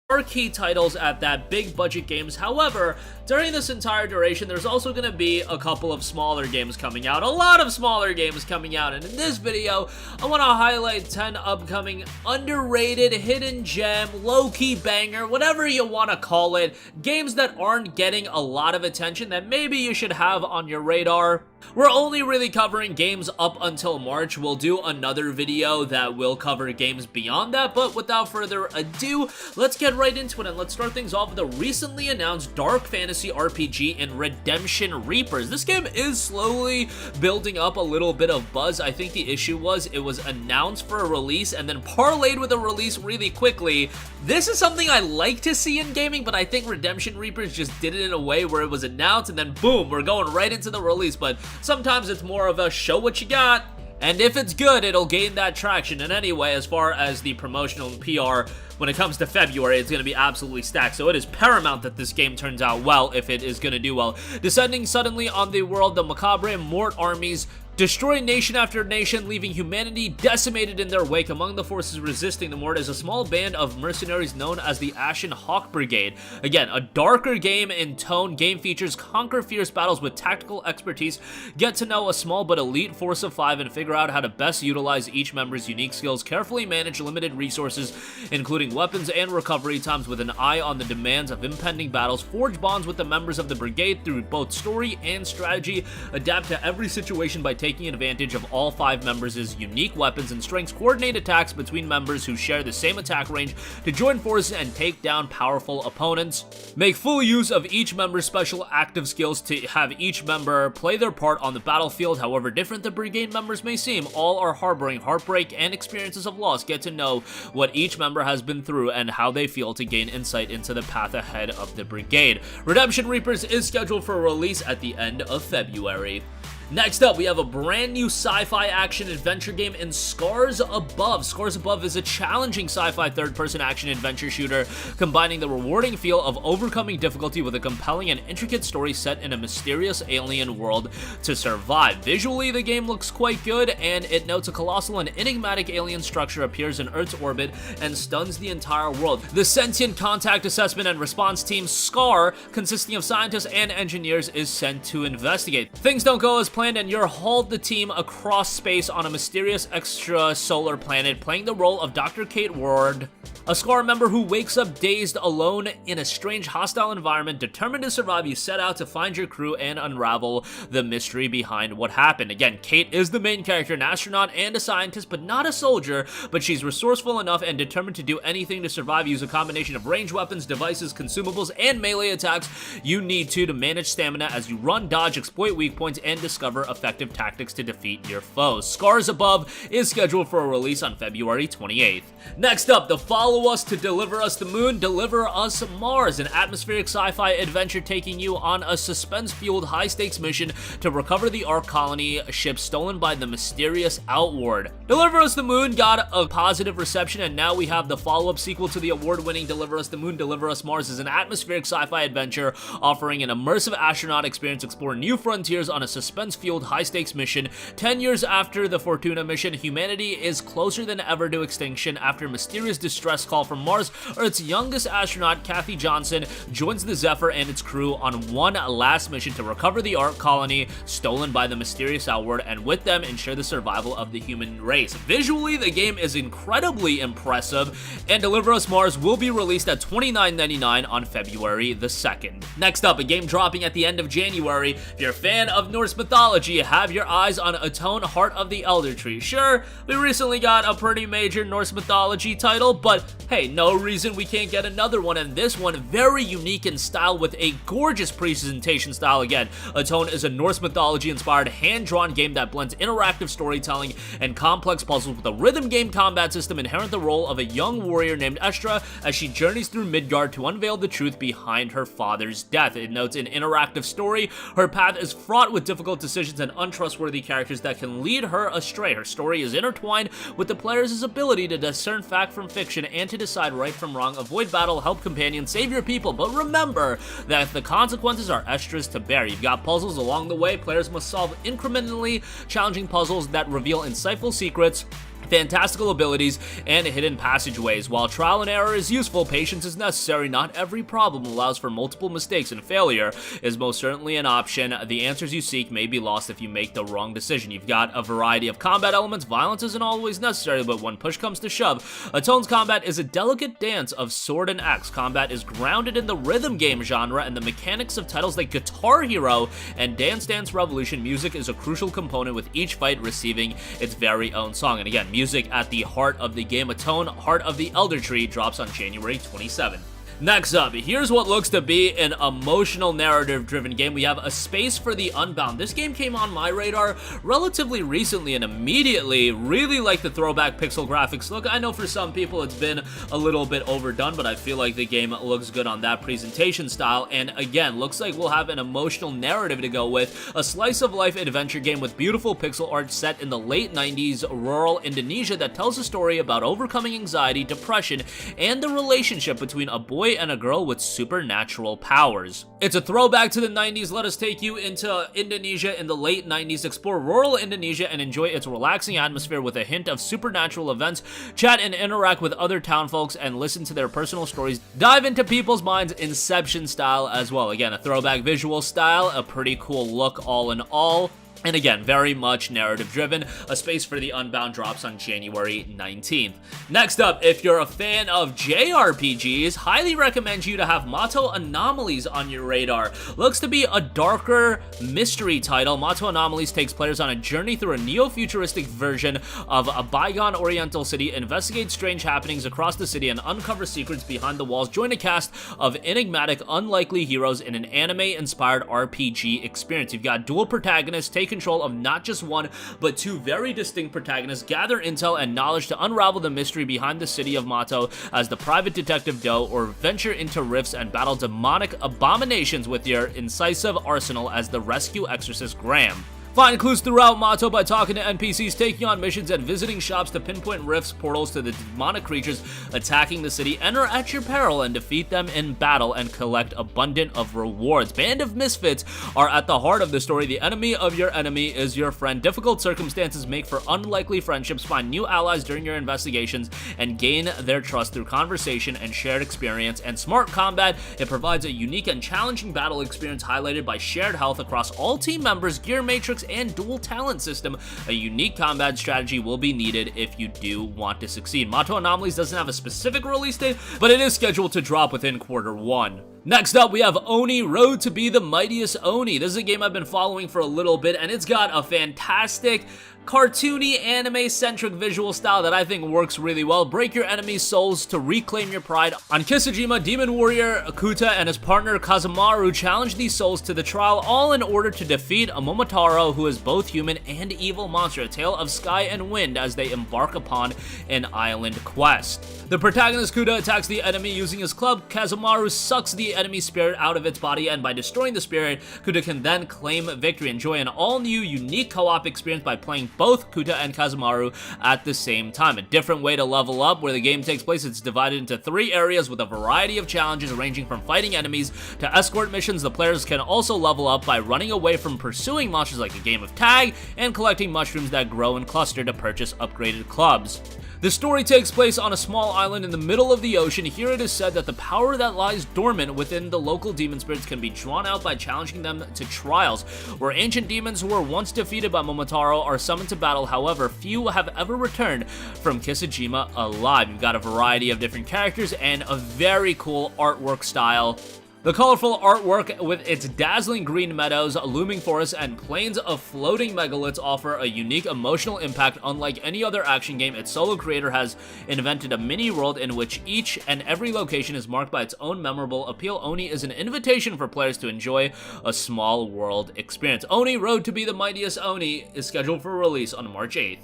marquee titles at that big budget games. However, during this entire duration, there's also going to be a couple of smaller games coming out, a lot of smaller games coming out, and in this video, I want to highlight 10 upcoming underrated, hidden gem, low-key banger, whatever you want to call it, games that aren't getting a lot of attention that maybe you should have on your radar. We're only really covering games up until March. We'll do another video that will cover games beyond that, but without further ado, let's get right into it, and let's start things off with the recently announced dark fantasy RPG in Redemption Reapers. This game is slowly building up a little bit of buzz. I think the issue was it was announced for a release and then parlayed with a release really quickly. This is something I like to see in gaming, but I think Redemption Reapers just did it in a way where it was announced and then boom, we're going right into the release, but sometimes it's more of a show what you got, and if it's good, it'll gain that traction. And anyway, as far as the promotional and PR, when it comes to February, it's going to be absolutely stacked, so it is paramount that this game turns out well if it is going to do well. Descending suddenly on the world, the macabre Mort armies destroy nation after nation, leaving humanity decimated in their wake. Among the forces resisting the Mort is a small band of mercenaries known as the Ashen Hawk Brigade. Again, a darker game in tone. Game features conquer fierce battles with tactical expertise, get to know a small but elite force of 5, and figure out how to best utilize each member's unique skills. Carefully manage limited resources, including weapons and recovery times, with an eye on the demands of impending battles. Forge bonds with the members of the brigade through both story and strategy. Adapt to every situation by taking advantage of all 5 members' unique weapons and strengths. Coordinate attacks between members who share the same attack range to join forces and take down powerful opponents. Make full use of each member's special active skills to have each member play their part on the battlefield. However different the brigade members may seem, all are harboring heartbreak and experiences of loss. Get to know what each member has been through and how they feel to gain insight into the path ahead of the brigade. Redemption Reapers is scheduled for release at the end of February. Next up, we have a brand new sci-fi action-adventure game in Scars Above. Scars Above is a challenging sci-fi third-person action-adventure shooter, combining the rewarding feel of overcoming difficulty with a compelling and intricate story set in a mysterious alien world to survive. Visually, the game looks quite good, and it notes a colossal and enigmatic alien structure appears in Earth's orbit and stuns the entire world. The Sentient Contact Assessment and Response Team SCAR, consisting of scientists and engineers, is sent to investigate. Things don't go as planned, and you're hauled the team across space on a mysterious extrasolar planet, playing the role of Dr. Kate Ward, a SCAR member who wakes up dazed, alone in a strange, hostile environment. Determined to survive, you set out to find your crew and unravel the mystery behind what happened. Again, Kate is the main character, an astronaut and a scientist, but not a soldier, but she's resourceful enough and determined to do anything to survive. Use a combination of ranged weapons, devices, consumables, and melee attacks you need to manage stamina as you run, dodge, exploit weak points, and discover effective tactics to defeat your foes. Scars Above is scheduled for a release on February 28th. Next up, the Follow Us to Deliver Us the Moon, Deliver Us Mars, an atmospheric sci-fi adventure taking you on a suspense-fueled high-stakes mission to recover the Ark colony ship stolen by the mysterious Outward. Deliver Us the Moon got a positive reception, and now we have the follow-up sequel to the award-winning Deliver Us the Moon. Deliver Us Mars is an atmospheric sci-fi adventure offering an immersive astronaut experience, exploring new frontiers on a suspense-fueled high-stakes mission. 10 years after the Fortuna mission, humanity is closer than ever to extinction after a mysterious distress call from Mars. Earth's youngest astronaut, Kathy Johnson, joins the Zephyr and its crew on one last mission to recover the Ark colony stolen by the mysterious Outward, and with them ensure the survival of the human race. Visually, the game is incredibly impressive, and Deliver Us Mars will be released at $29.99 on February the 2nd. Next up, a game dropping at the end of January. If you're a fan of Norse mythology, have your eyes on Atone, Heart of the Elder Tree. Sure, we recently got a pretty major Norse mythology title, but hey, no reason we can't get another one, and this one very unique in style with a gorgeous presentation style. Again, Atone is a Norse mythology-inspired hand-drawn game that blends interactive storytelling and complex puzzles with a rhythm game combat system. Inherent the role of a young warrior named Estra as she journeys through Midgard to unveil the truth behind her father's death. It notes an interactive story. Her path is fraught with difficult decisions and untrustworthy characters that can lead her astray. Her story is intertwined with the player's ability to discern fact from fiction and to decide right from wrong, avoid battle, help companions, save your people. But remember that the consequences are Estra's to bear. You've got puzzles along the way. Players must solve incrementally challenging puzzles that reveal insightful secrets fantastical abilities, and hidden passageways. While trial and error is useful, patience is necessary. Not every problem allows for multiple mistakes, and failure is most certainly an option. The answers you seek may be lost if you make the wrong decision. You've got a variety of combat elements. Violence isn't always necessary, but when push comes to shove, Atone's combat is a delicate dance of sword and axe. Combat is grounded in the rhythm game genre and the mechanics of titles like Guitar Hero and Dance Dance Revolution. Music is a crucial component, with each fight receiving its very own song. And again, music at the heart of the game. Atone, Heart of the Elder Tree, drops on January 27th. Next up, here's what looks to be an emotional narrative-driven game. We have A Space for the Unbound. This game came on my radar relatively recently and immediately really like the throwback pixel graphics look. I know for some people it's been a little bit overdone, but I feel like the game looks good on that presentation style. And again, looks like we'll have an emotional narrative to go with. A slice-of-life adventure game with beautiful pixel art set in the late 90s rural Indonesia that tells a story about overcoming anxiety, depression, and the relationship between a boy and a girl with supernatural powers. It's a throwback to the 90s. Let us take you into Indonesia in the late 90s, explore rural Indonesia, and enjoy its relaxing atmosphere with a hint of supernatural events. Chat and interact with other townfolks and listen to their personal stories. Dive into people's minds, Inception style as well. Again, a throwback visual style, a pretty cool look all in all. And again, very much narrative-driven. A Space for the Unbound drops on January 19th. Next up, if you're a fan of JRPGs, highly recommend you to have Mato Anomalies on your radar. Looks to be a darker mystery title. Mato Anomalies takes players on a journey through a neo-futuristic version of a bygone oriental city, investigate strange happenings across the city, and uncover secrets behind the walls. Join a cast of enigmatic, unlikely heroes in an anime-inspired RPG experience. You've got dual protagonists, take control of not just one, but two very distinct protagonists, gather intel and knowledge to unravel the mystery behind the city of Mato as the private detective Do, or venture into rifts and battle demonic abominations with your incisive arsenal as the rescue exorcist Graham. Find clues throughout Mato by talking to NPCs, taking on missions, and visiting shops to pinpoint rifts, portals to the demonic creatures attacking the city. Enter at your peril and defeat them in battle and collect abundant of rewards. Band of Misfits are at the heart of the story. The enemy of your enemy is your friend. Difficult circumstances make for unlikely friendships. Find new allies during your investigations and gain their trust through conversation and shared experience. And smart combat, it provides a unique and challenging battle experience highlighted by shared health across all team members, gear matrix, and dual talent system. A unique combat strategy will be needed if you do want to succeed. Mato Anomalies doesn't have a specific release date, but it is scheduled to drop within Q1. Next up, we have Oni, Road to be the Mightiest Oni. This is a game I've been following for a little bit, and it's got a fantastic cartoony, anime-centric visual style that I think works really well. Break your enemies' souls to reclaim your pride. On Kisajima, Demon Warrior Akuta and his partner Kazamaru challenge these souls to the trial, all in order to defeat a Momotaro who is both human and evil monster, a tale of sky and wind as they embark upon an island quest. The protagonist Kuta attacks the enemy using his club. Kazamaru sucks the enemy spirit out of its body, and by destroying the spirit, Kuta can then claim victory. Enjoy an all-new, unique co-op experience by playing both Kuta and Kazamaru at the same time. A different way to level up. Where the game takes place, it's divided into 3 areas with a variety of challenges ranging from fighting enemies to escort missions. The players can also level up by running away from pursuing monsters like a game of tag and collecting mushrooms that grow and cluster to purchase upgraded clubs. The story takes place on a small island in the middle of the ocean. Here it is said that the power that lies dormant within the local demon spirits can be drawn out by challenging them to trials, where ancient demons who were once defeated by Momotaro are summoned to battle. However, few have ever returned from Kisajima alive. You've got a variety of different characters and a very cool artwork style. The colorful artwork with its dazzling green meadows, looming forests, and plains of floating megaliths offer a unique emotional impact unlike any other action game. Its solo creator has invented a mini world in which each and every location is marked by its own memorable appeal. Oni is an invitation for players to enjoy a small world experience. Oni, Road to be the Mightiest Oni is scheduled for release on March 8th.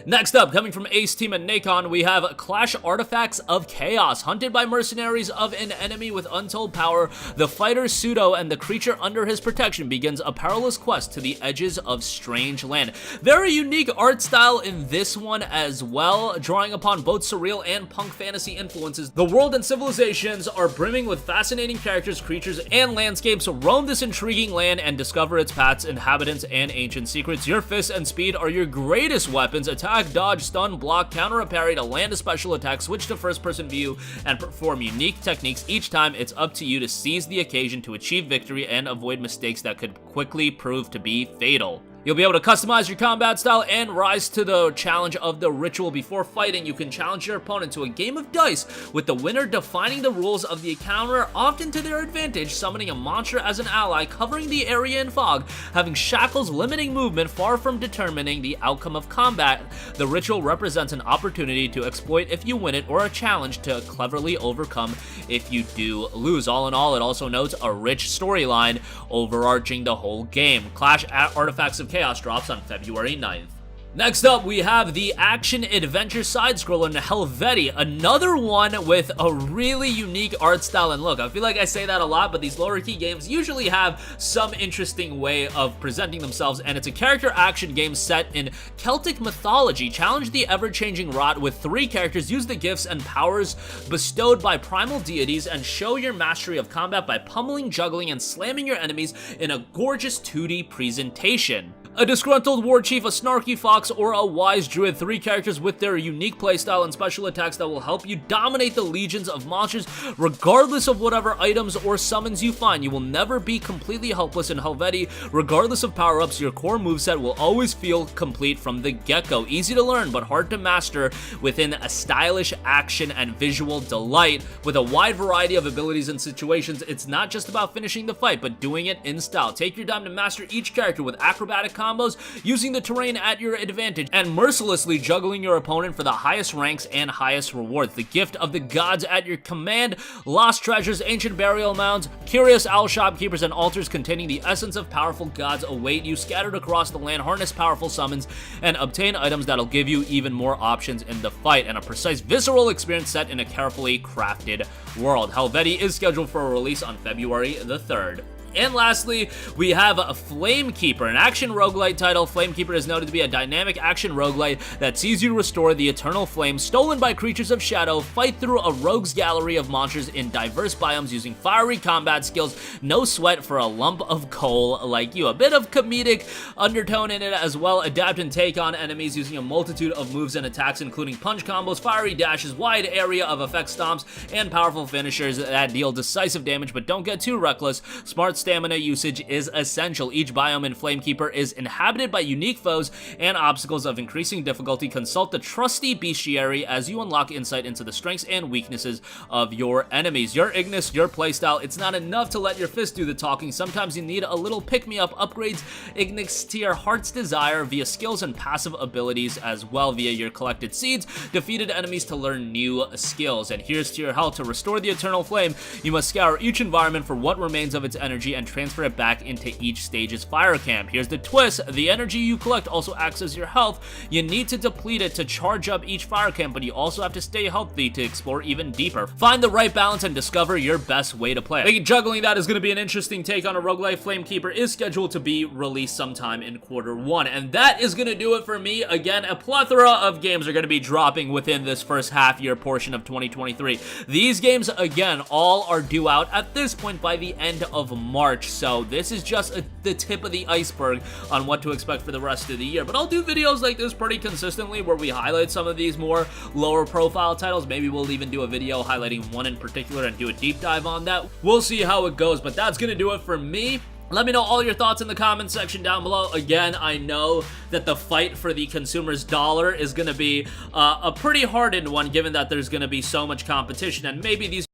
Next up, coming from Ace Team and Nacon, we have Clash Artifacts of Chaos. Hunted by mercenaries of an enemy with untold power, the fighter Pseudo and the creature under his protection begins a perilous quest to the edges of strange land. Very unique art style in this one as well, drawing upon both surreal and punk fantasy influences. The world and civilizations are brimming with fascinating characters, creatures, and landscapes. Roam this intriguing land and discover its paths, inhabitants, and ancient secrets. Your fists and speed are your greatest weapons. attack, dodge, stun, block, counter a parry, to land a special attack, switch to first-person view, and perform unique techniques each time. It's up to you to seize the occasion to achieve victory and avoid mistakes that could quickly prove to be fatal. You'll be able to customize your combat style and rise to the challenge of the ritual. Before fighting, you can challenge your opponent to a game of dice, with the winner defining the rules of the encounter, often to their advantage, summoning a monster as an ally, covering the area in fog, having shackles limiting movement, far from determining the outcome of combat. The ritual represents an opportunity to exploit if you win it, or a challenge to cleverly overcome if you do lose. All in all, it also notes a rich storyline overarching the whole game. Clash at Artifacts of Chaos drops on February 9th. Next up, we have the action-adventure side-scroller Helvetii, another one with a really unique art style and look. I feel like I say that a lot, but these lower-key games usually have some interesting way of presenting themselves, and it's a character action game set in Celtic mythology. Challenge the ever-changing rot with 3 characters, use the gifts and powers bestowed by primal deities, and show your mastery of combat by pummeling, juggling, and slamming your enemies in a gorgeous 2D presentation. A disgruntled war chief, a snarky fox, or a wise druid, 3 characters with their unique playstyle and special attacks that will help you dominate the legions of monsters regardless of whatever items or summons you find. You will never be completely helpless in Helvetii. Regardless of power-ups, your core moveset will always feel complete from the get-go. Easy to learn, but hard to master within a stylish action and visual delight. With a wide variety of abilities and situations, it's not just about finishing the fight, but doing it in style. Take your time to master each character with acrobatic combos, using the terrain at your advantage, and mercilessly juggling your opponent for the highest ranks and highest rewards. The gift of the gods at your command, lost treasures, ancient burial mounds, curious owl shopkeepers, and altars containing the essence of powerful gods await you scattered across the land. Harness powerful summons and obtain items that'll give you even more options in the fight, and a precise, visceral experience set in a carefully crafted world. Helvetii is scheduled for a release on February the 3rd. And lastly, we have Flamekeeper, an action roguelite title. Flamekeeper is noted to be a dynamic action roguelite that sees you restore the eternal flame stolen by creatures of shadow, fight through a rogue's gallery of monsters in diverse biomes using fiery combat skills, no sweat for a lump of coal like you. A bit of comedic undertone in it as well. Adapt and take on enemies using a multitude of moves and attacks, including punch combos, fiery dashes, wide area of effect stomps, and powerful finishers that deal decisive damage, but don't get too reckless. Smart stamina usage is essential. Each biome in Flamekeeper is inhabited by unique foes and obstacles of increasing difficulty. Consult the trusty bestiary as you unlock insight into the strengths and weaknesses of your enemies. Your Ignis, your playstyle, it's not enough to let your fist do the talking. Sometimes you need a little pick-me-up. Upgrades Ignis to your heart's desire via skills and passive abilities, as well via your collected seeds, defeated enemies to learn new skills. And here's to your health. To restore the eternal flame, you must scour each environment for what remains of its energy and transfer it back into each stage's fire camp. Here's the twist: the energy you collect also acts as your health. You need to deplete it to charge up each fire camp, but you also have to stay healthy to explore even deeper. Find the right balance and discover your best way to play. I think juggling that is going to be an interesting take on a roguelite. Flamekeeper is scheduled to be released sometime in Q1, and that is going to do it for me. Again, a plethora of games are going to be dropping within this first half-year portion of 2023. These games, again, all are due out at this point by the end of March, so this is just the tip of the iceberg on what to expect for the rest of the year. But I'll do videos like this pretty consistently where we highlight some of these more lower profile titles. Maybe we'll even do a video highlighting one in particular and do a deep dive on that. We'll see how it goes, but that's gonna do it for me. Let me know all your thoughts in the comment section down below. Again, I know that the fight for the consumer's dollar is going to be a pretty hardened one, given that there's going to be so much competition, and maybe these